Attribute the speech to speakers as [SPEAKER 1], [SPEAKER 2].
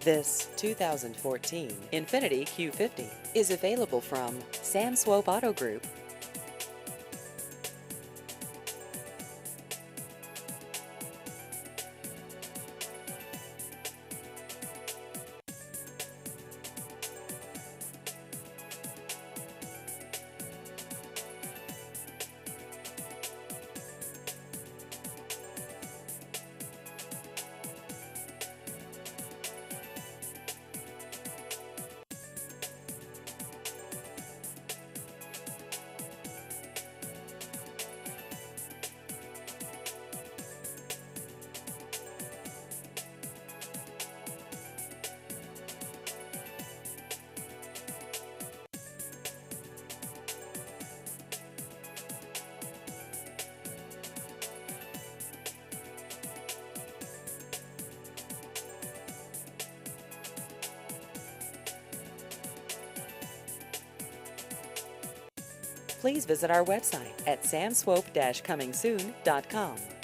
[SPEAKER 1] This 2014 Infiniti Q50 is available from Swope Auto Group. Please visit our website at samswope-comingsoon.com.